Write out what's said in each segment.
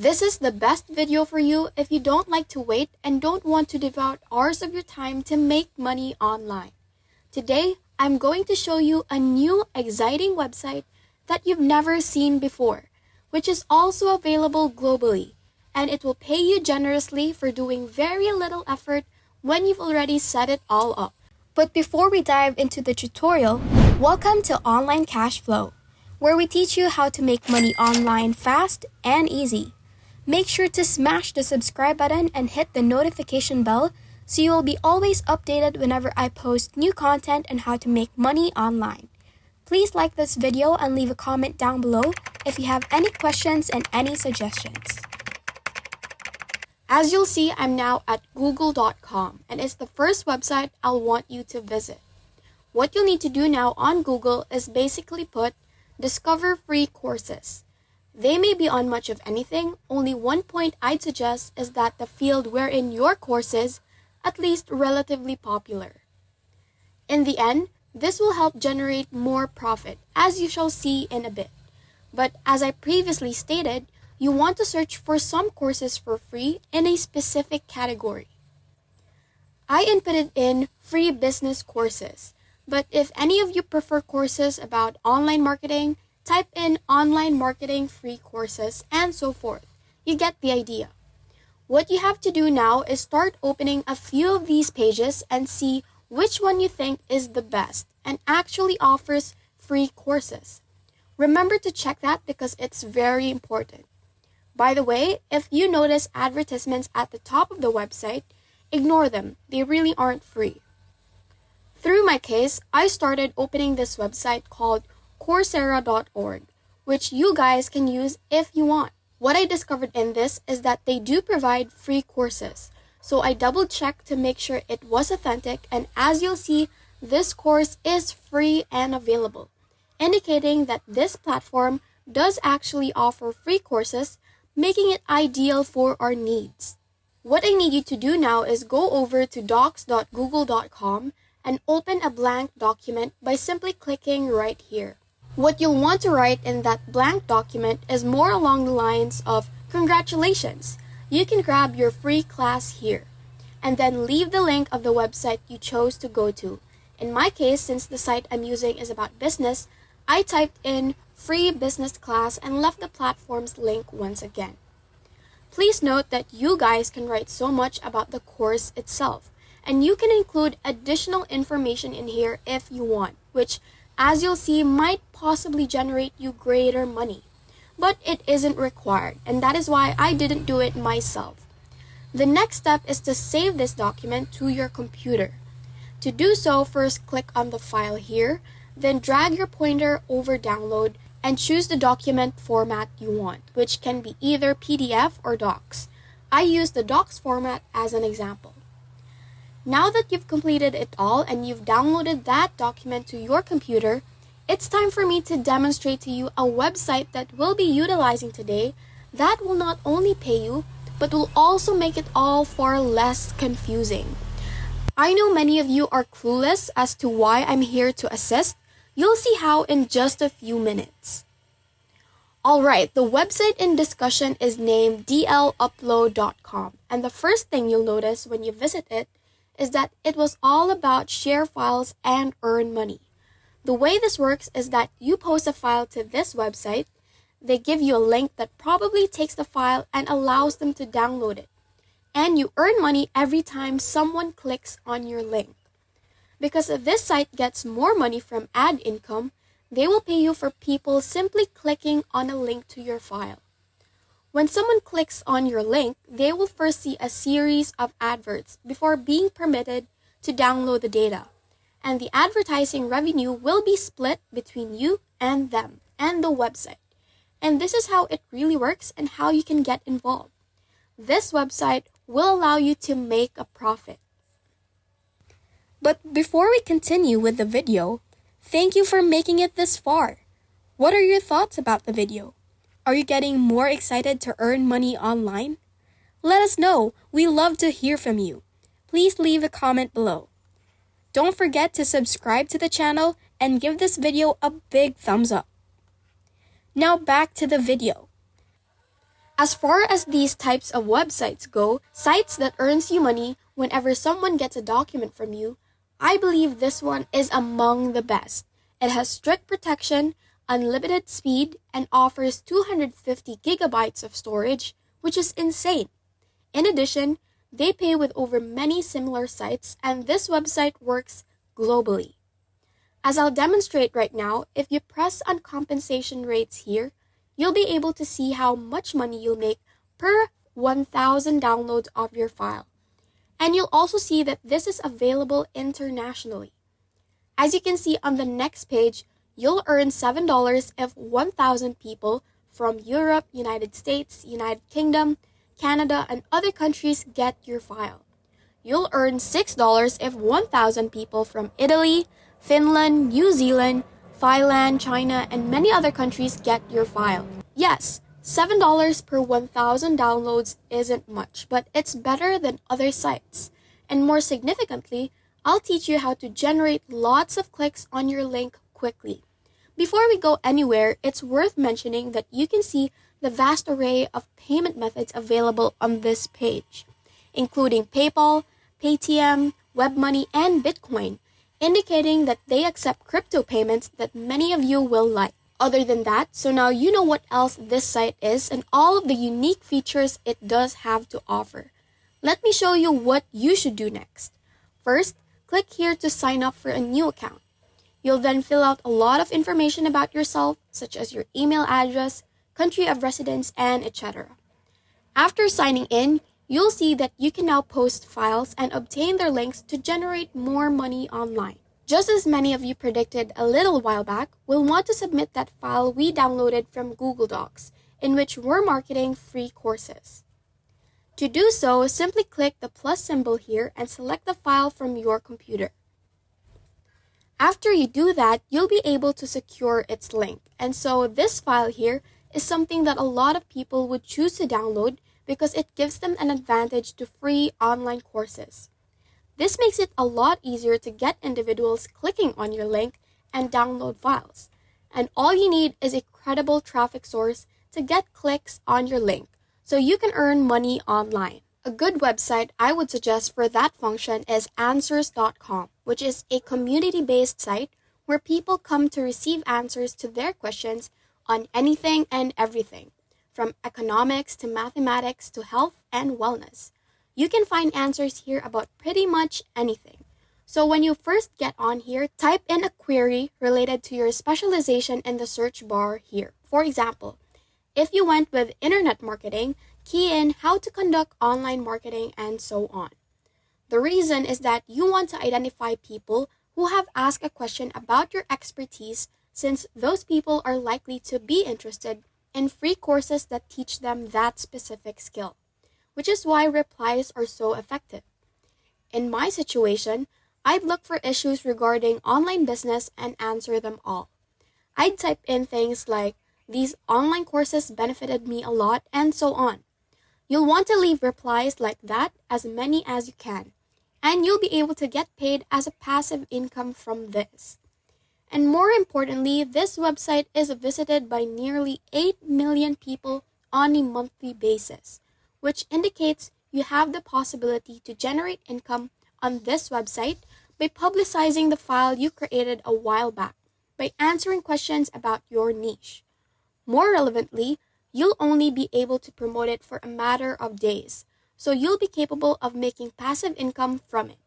This is the best video for you if you don't like to wait and don't want to devote hours of your time to make money online. Today, I'm going to show you a new exciting website that you've never seen before, which is also available globally, and it will pay you generously for doing very little effort when you've already set it all up. But before we dive into the tutorial, welcome to Online Cash Flow, where we teach you how to make money online fast and easy. Make sure to smash the subscribe button and hit the notification bell so you will be always updated whenever I post new content on how to make money online. Please like this video and leave a comment down below if you have any questions and any suggestions. As you'll see, I'm now at google.com, and it's the first website I'll want you to visit. What you'll need to do now on Google is basically put discover free courses. They may be on much of anything. Only one point I'd suggest is that the field wherein your course is at least relatively popular. In the end, this will help generate more profit, as you shall see in a bit. But as I previously stated, you want to search for some courses for free in a specific category. I inputted in free business courses, but if any of you prefer courses about online marketing, type in online marketing free courses and so forth. You get the idea. What you have to do now is start opening a few of these pages and see which one you think is the best and actually offers free courses. Remember to check that because it's very important. By the way, if you notice advertisements at the top of the website, ignore them. They really aren't free. Through my case, I started opening this website called Coursera.org, which you guys can use if you want. What I discovered in this is that they do provide free courses, so I double-checked to make sure it was authentic, and as you'll see, this course is free and available, indicating that this platform does actually offer free courses, making it ideal for our needs. What I need you to do now is go over to docs.google.com and open a blank document by simply clicking right here. What you'll want to write in that blank document is more along the lines of congratulations, you can grab your free class here, and then leave the link of the website you chose to go to. In my case, since the site I'm using is about business, I typed in free business class and left the platform's link once again. Please note that you guys can write so much about the course itself, and you can include additional information in here if you want, which, as you'll see, might possibly generate you greater money. But it isn't required, and that is why I didn't do it myself. The next step is to save this document to your computer. To do so, first click on the file here, then drag your pointer over download and choose the document format you want, which can be either PDF or Docs. I use the Docs format as an example. Now that you've completed it all and you've downloaded that document to your computer, it's time for me to demonstrate to you a website that we'll be utilizing today that will not only pay you, but will also make it all far less confusing. I know many of you are clueless as to why I'm here to assist. You'll see how in just a few minutes. Alright, the website in discussion is named dlupload.com, and the first thing you'll notice when you visit it is that it was all about share files and earn money. The way this works is that you post a file to this website, they give you a link that probably takes the file and allows them to download it, and you earn money every time someone clicks on your link. Because this site gets more money from ad income, they will pay you for people simply clicking on a link to your file. When someone clicks on your link, they will first see a series of adverts before being permitted to download the data. And the advertising revenue will be split between you and them and the website. And this is how it really works and how you can get involved. This website will allow you to make a profit. But before we continue with the video, thank you for making it this far. What are your thoughts about the video? Are you getting more excited to earn money online? Let us know. We love to hear from you. Please leave a comment below. Don't forget to subscribe to the channel and give this video a big thumbs up. Now back to the video. As far as these types of websites go, sites that earns you money whenever someone gets a document from you, I believe this one is among the best. It has strict protection, unlimited speed, and offers 250 gigabytes of storage, which is insane. In addition, they pay with over many similar sites, and this website works globally. As I'll demonstrate right now, if you press on compensation rates here, you'll be able to see how much money you'll make per 1,000 downloads of your file. And you'll also see that this is available internationally. As you can see on the next page, you'll earn $7 if 1,000 people from Europe, United States, United Kingdom, Canada, and other countries get your file. You'll earn $6 if 1,000 people from Italy, Finland, New Zealand, Thailand, China, and many other countries get your file. Yes, $7 per 1,000 downloads isn't much, but it's better than other sites. And more significantly, I'll teach you how to generate lots of clicks on your link quickly. Before we go anywhere, it's worth mentioning that you can see the vast array of payment methods available on this page, including PayPal, Paytm, WebMoney, and Bitcoin, indicating that they accept crypto payments that many of you will like. Other than that, so now you know what else this site is and all of the unique features it does have to offer. Let me show you what you should do next. First, click here to sign up for a new account. You'll then fill out a lot of information about yourself, such as your email address, country of residence, and etc. After signing in, you'll see that you can now post files and obtain their links to generate more money online. Just as many of you predicted a little while back, we'll want to submit that file we downloaded from Google Docs, in which we're marketing free courses. To do so, simply click the plus symbol here and select the file from your computer. After you do that, you'll be able to secure its link. And so this file here is something that a lot of people would choose to download because it gives them an advantage to free online courses. This makes it a lot easier to get individuals clicking on your link and download files. And all you need is a credible traffic source to get clicks on your link, so you can earn money online. A good website I would suggest for that function is Answers.com, which is a community-based site where people come to receive answers to their questions on anything and everything, from economics to mathematics to health and wellness. You can find answers here about pretty much anything. So when you first get on here, type in a query related to your specialization in the search bar here. For example, if you went with internet marketing, key in how to conduct online marketing and so on. The reason is that you want to identify people who have asked a question about your expertise, since those people are likely to be interested in free courses that teach them that specific skill, which is why replies are so effective. In my situation, I'd look for issues regarding online business and answer them all. I'd type in things like, "These online courses benefited me a lot," and so on. You'll want to leave replies like that, as many as you can, and you'll be able to get paid as a passive income from this. And more importantly, this website is visited by nearly 8 million people on a monthly basis, which indicates you have the possibility to generate income on this website by publicizing the file you created a while back, by answering questions about your niche. More relevantly, you'll only be able to promote it for a matter of days, so you'll be capable of making passive income from it.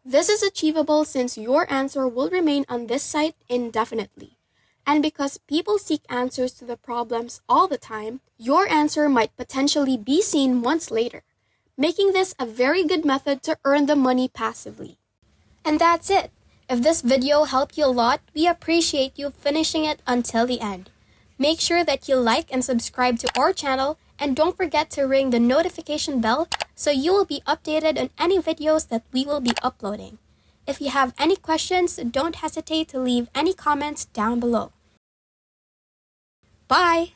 This is achievable since your answer will remain on this site indefinitely. And because people seek answers to the problems all the time, your answer might potentially be seen months later, making this a very good method to earn the money passively. And that's it. If this video helped you a lot, we appreciate you finishing it until the end. Make sure that you like and subscribe to our channel, and don't forget to ring the notification bell so you will be updated on any videos that we will be uploading. If you have any questions, don't hesitate to leave any comments down below. Bye!